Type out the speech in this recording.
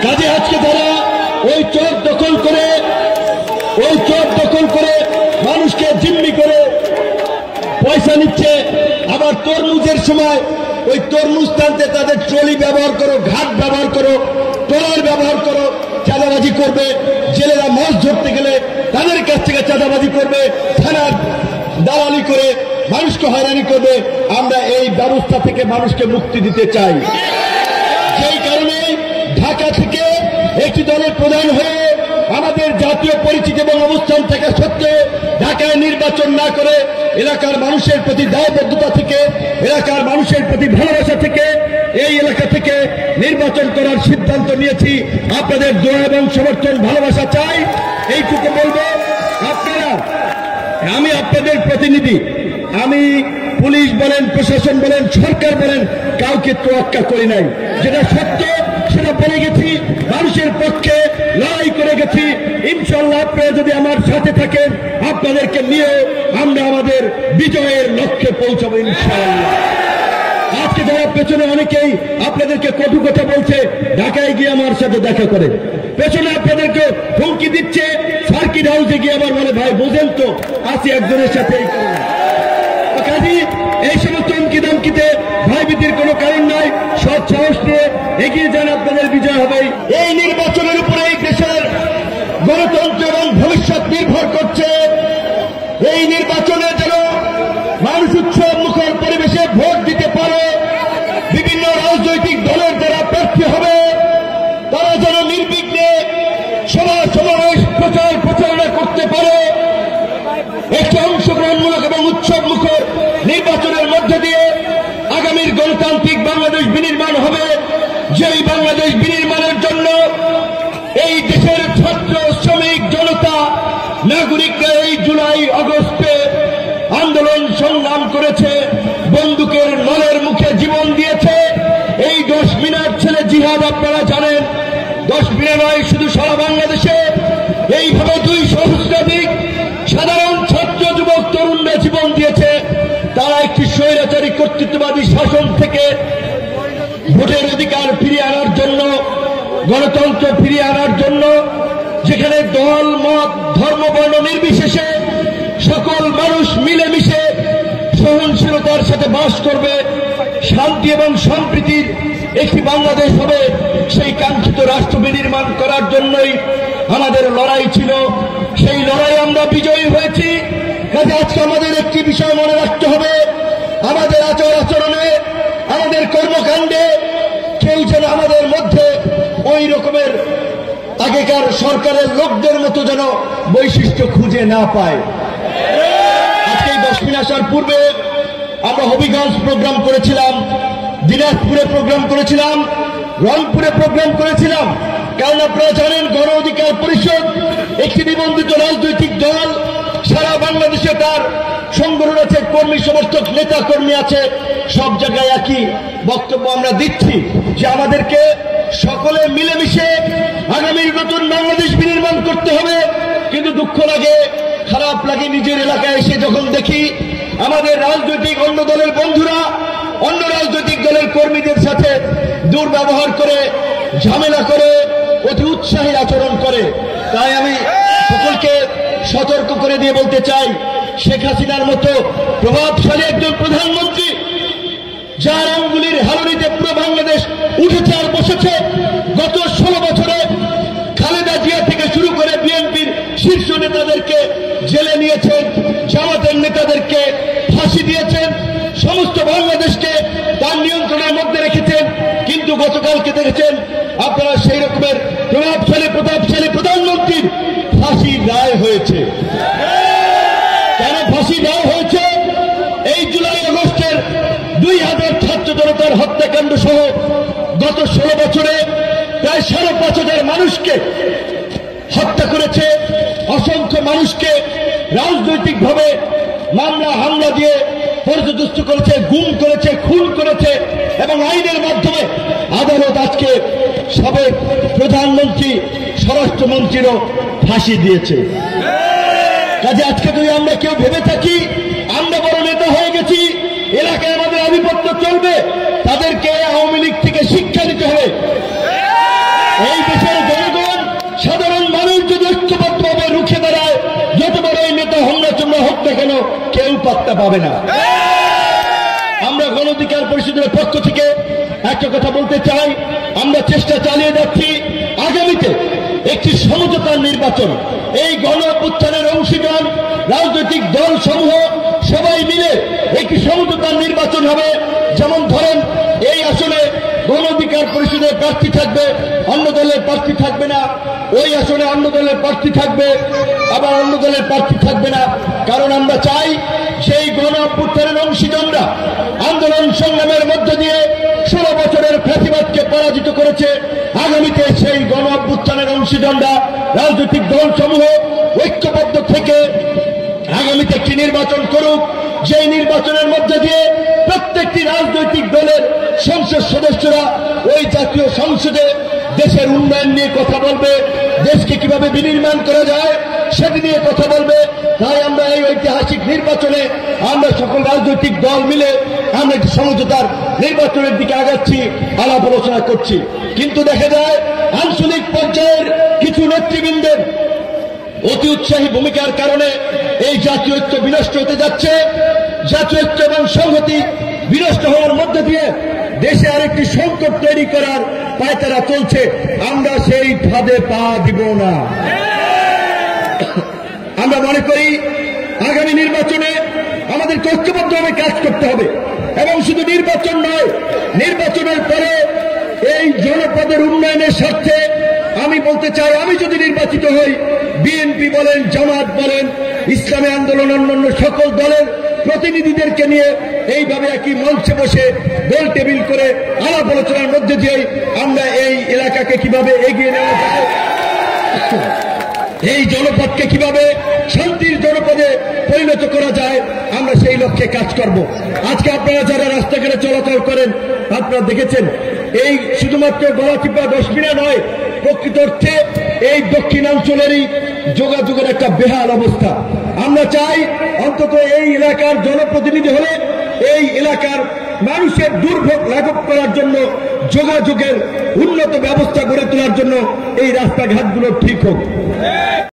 কাজে আজকে তারা ওই চোখ দখল করে মানুষকে জিম্মি করে পয়সা নিচ্ছে। আবার তরমুজের সময় ওই তরমুজ টানতে তাদের ট্রলি ব্যবহার করো, ঘাট ব্যবহার করো, ট্রলার ব্যবহার করো, চাঁদাবাজি করবে। জেলেরা মাছ ধরতে গেলে তাদের কাছ থেকে চাঁদাবাজি করবে, থানার দালালি করে মানুষকে হয়রানি করবে। আমরা এই ব্যবস্থা থেকে মানুষকে মুক্তি দিতে চাই। যেই কারণে ঢাকা থেকে একটি দলের প্রধান হয়ে আমাদের জাতীয় পরিচিতি এবং অবস্থান থাকা সত্ত্বেও ঢাকায় নির্বাচন না করে এলাকার মানুষের প্রতি দায়বদ্ধতা থেকে, এলাকার মানুষের প্রতি ভালোবাসা থেকে এই এলাকা থেকে নির্বাচন করার সিদ্ধান্ত নিয়েছি। আপনাদের দোয়া এবং সমর্থন ভালোবাসা চাই, এইটুকু বলবো। আপনারা, আমি আপনাদের প্রতিনিধি, আমি পুলিশ বলেন, প্রশাসন বলেন, সরকার বলেন, কাউকে তোয়াক্কা করি নাই। যেটা সত্য সেটা বলে গেছি, মানুষের পক্ষে লড়াই করে গেছি। ইনশাল্লাহ আপনারা যদি আমার সাথে থাকেন, আপনাদেরকে নিয়ে আমরা আমাদের বিজয়ের লক্ষ্যে পৌঁছাবো ইনশাআল্লাহ। আজকে যারা পেছনে অনেকেই আপনাদেরকে কটু কথা বলছে, ঢাকায় গিয়ে আমার সাথে দেখা করে, পেছনে আপনাদেরকে হুমকি দিচ্ছে, সার্কিট হাউসে গিয়ে আবার বলে ভাই বোঝেন তো আছি একজনের সাথে। কাজী এই সমস্ত হুমকি দামকিতে ভয়ভীতির কোনো কারণ নাই। সৎ সাহস নিয়ে এগিয়ে যান, আপনাদের বিজয় হবে। এই নির্বাচনের উপরে এই দেশের গণতন্ত্র এবং ভবিষ্যৎ নির্ভর করছে। এই নির্বাচনে যেন মানুষ উৎসব মুখর পরিবেশে ভোট দিতে পারে, বিভিন্ন রাজনৈতিক দলের যারা প্রার্থী হবে তারা যেন নির্বিঘ্নে সভা সমাবেশ প্রচার প্রচারণা করতে পারে। একটি অংশগ্রহণমূলক এবং উৎসব মুখর নির্বাচনের মধ্যে দিয়ে আগামীর গণতান্ত্রিক বাংলাদেশ বিনির্মাণ হবে, যেই বাংলাদেশ বিনির্মাণের জন্য এই দেশের ছাত্র, শ্রমিক, জনতা, নাগরিকরা এই জুলাই আগস্টে আন্দোলন সংগ্রাম করেছে, বন্দুকের নলের মুখে জীবন দিয়েছে। এই 10 মিনার ছেলে জিহাদ আপনারা জানেন, 10 মিনার নয়, শুধু সারা বাংলাদেশে এইভাবে 2 সহস্রাধিক সাধারণ ছাত্র, যুবক, তরুণরা জীবন দিয়েছে। তারা একটি স্বৈরাচারী কর্তৃত্ববাদী শাসন থেকে ভোটের অধিকার ফিরিয়ে আনার জন্য, গণতন্ত্র ফিরিয়ে আনার জন্য, যেখানে দল, মত, ধর্ম, বর্ণ নির্বিশেষে সকল মানুষ মিলেমিশে সহনশীলতার সাথে বাস করবে, শান্তি এবং সম্প্রীতির একটি বাংলাদেশ হবে, সেই কাঙ্ক্ষিত রাষ্ট্র বিনির্মাণ করার জন্যই আমাদের লড়াই ছিল। সেই লড়াই আমরা বিজয়ী হয়েছি। কাজে আজকে আমাদের একটি বিষয় মনে রাখতে হবে, আমাদের আচার আচরণে, আমাদের কর্মকাণ্ডে কেউ যেন আমাদের মধ্যে ওই রকমের আগেকার সরকারের লোকদের মতো যেন বৈশিষ্ট্য খুঁজে না পায়। আজকে 10 মিনিট আসার পূর্বে আমরা হবিগঞ্জ প্রোগ্রাম করেছিলাম, দিনাজপুরে প্রোগ্রাম করেছিলাম, রংপুরে প্রোগ্রাম করেছিলাম। কারণ আপনারা জানেন গণ অধিকার পরিষদ একটি নিবন্ধিত রাজনৈতিক দল, সারা বাংলাদেশে তার সংগঠন আছে, কর্মী সমর্থক নেতা কর্মী আছে। সব জায়গায় একই বক্তব্য আমরা দিচ্ছি যে আমাদেরকে সকলে মিলেমিশে আগামীর নতুন বাংলাদেশ বিনির্মাণ করতে হবে। কিন্তু দুঃখ লাগে, খারাপ লাগে নিজের এলাকায় এসে যখন দেখি আমাদের রাজনৈতিক অন্য দলের বন্ধুরা অন্য রাজনৈতিক দলের কর্মীদের সাথে দুর্ব্যবহার করে, ঝামেলা করে, অতি উৎসাহী আচরণ করে। তাই আমি সকলকে সতর্ক করে দিয়ে বলতে চাই, শেখ হাসিনার মতো প্রভাবশালী একজন প্রধানমন্ত্রী, যার আঙ্গুলির হালুনিতে পুরো বাংলাদেশ উঠেছে আর বসেছে, গত 16 বছরে খালেদা জিয়া থেকে শুরু করে বিএনপির শীর্ষ নেতাদেরকে জেলে নিয়েছেন, জামাতের নেতাদেরকে ফাঁসি দিয়েছেন, সমস্ত বাংলাদেশকে তার নিয়ন্ত্রণের মধ্যে রেখেছেন। কিন্তু গতকালকে দেখেছেন আপনারা সেই রকমের প্রতাপশালী প্রধানমন্ত্রীর ফাঁসি রায় হয়েছে। কেন ফাঁসি রায় হয়েছে? এই জুলাই আগস্টের 2000 ছাত্র জনতার হত্যাকাণ্ড সহ গত 16 বছরে প্রায় 5,500 মানুষকে হত্যা করেছে, অসংখ্য মানুষকে রাজনৈতিকভাবে মামলা হামলা দিয়ে পর্যদস্ত করেছে, গুম করেছে, খুন করেছে এবং আইনের মাধ্যমে আদালত আজকে সাবেক প্রধানমন্ত্রী, স্বরাষ্ট্রমন্ত্রীরও ফাঁসি দিয়েছে। কাজে আজকে যদি আমরা কেউ ভেবে থাকি আমরা বড় নেতা হয়ে গেছি, এলাকায় আমাদের আধিপত্য চলবে, তাদেরকে আওয়ামী লীগ থেকে শিক্ষা দিতে হবে। এই দেশের জনগণ সাধারণ মানুষ যদি ঐক্যবদ্ধভাবে রুখে দাঁড়ায়, যত বড় এই নেতা হামলা হোক না কেন কেউ পাত্তা পাবে না। আমরা গণ অধিকার পরিষদের পক্ষ থেকে একটা কথা বলতে চাই, আমরা চেষ্টা চালিয়ে যাচ্ছি আগামীতে একটি সমঝোতার নির্বাচন। এই গণ অভ্যুত্থানের অংশীদার রাজনৈতিক দল সমূহ সবাই মিলে একটি সমঝোতার নির্বাচন হবে। যেমন ধরেন, এই আসনে গণ অধিকার পরিষদের প্রার্থী থাকবে, অন্য দলের প্রার্থী থাকবে না। ওই আসনে অন্য দলের প্রার্থী থাকবে, আবার অন্য দলের প্রার্থী থাকবে না। কারণ আমরা চাই সেই গণ অভ্যুত্থানের অংশীদাররা আন্দোলন সংগ্রামের মধ্য দিয়ে 16 বছরের ফ্যাসিবাদকে পরাজিত করেছে। আগামীতে সেই গণ অভ্যুত্থানের অংশীদাররা রাজনৈতিক দল সমূহ ঐক্যবদ্ধ থেকে আগামীতে একটি নির্বাচন করুক, যেই নির্বাচনের মধ্যে দিয়ে প্রত্যেকটি রাজনৈতিক দলের সংসদ সদস্যরা ওই জাতীয় সংসদে দেশের উন্নয়ন নিয়ে কথা বলবে, দেশকে কিভাবে বিনির্মাণ করা যায় সেটি নিয়ে কথা বলবে। তাই আমরা এই ঐতিহাসিক নির্বাচনে আমরা সকল রাজনৈতিক দল মিলে আমরা একটি সমঝোতার নির্বাচনের দিকে আগাচ্ছি, আলাপ আলোচনা করছি। কিন্তু দেখা যায় আঞ্চলিক পর্যায়ের কিছু নেতৃবৃন্দের অতি উৎসাহী ভূমিকার কারণে এই জাতীয় ঐক্য বিনষ্ট হতে যাচ্ছে। জাতীয় ঐক্য এবং সংহতি বিনষ্ট হওয়ার মধ্যে দিয়ে দেশে আরেকটি সংকট তৈরি করার পায়তারা চলছে। আমরা সেই ফাঁদে পা দিব না। আমরা মনে করি আগামী নির্বাচনে আমাদের ঐক্যবদ্ধভাবে কাজ করতে হবে, এবং শুধু নির্বাচন নয়, নির্বাচনের পরে এই জনপদের উন্নয়নের স্বার্থে আমি বলতে চাই, আমি যদি নির্বাচিত হই, বিএনপি বলেন, জামাত বলেন, ইসলামী আন্দোলন, অন্যান্য সকল দলের প্রতিনিধিদেরকে নিয়ে এইভাবে একই মঞ্চে বসে গোল টেবিল করে আলাপ আলোচনার মধ্যে দিয়ে আমরা এই এলাকাকে কিভাবে এগিয়ে নেওয়া যায়, এই জনপদকে কিভাবে শান্তির জনপদে পরিণত করা যায়, আমরা সেই লক্ষ্যে কাজ করব। আজকে আপনারা যারা রাস্তাঘাটে চলাচল করেন, আপনারা দেখেছেন এই শুধুমাত্র গলাচিপা দশমিনা নয়, প্রকৃত অর্থে এই দক্ষিণাঞ্চলেরই যোগাযোগের একটা বেহাল অবস্থা। আমরা চাই অন্তত এই এলাকার জনপ্রতিনিধি হলে এই এলাকার মানুষের দুর্ভোগ লাঘব করার জন্য, যোগাযোগের উন্নত ব্যবস্থা গড়ে তোলার জন্য এই রাস্তাঘাটগুলো ঠিক হোক।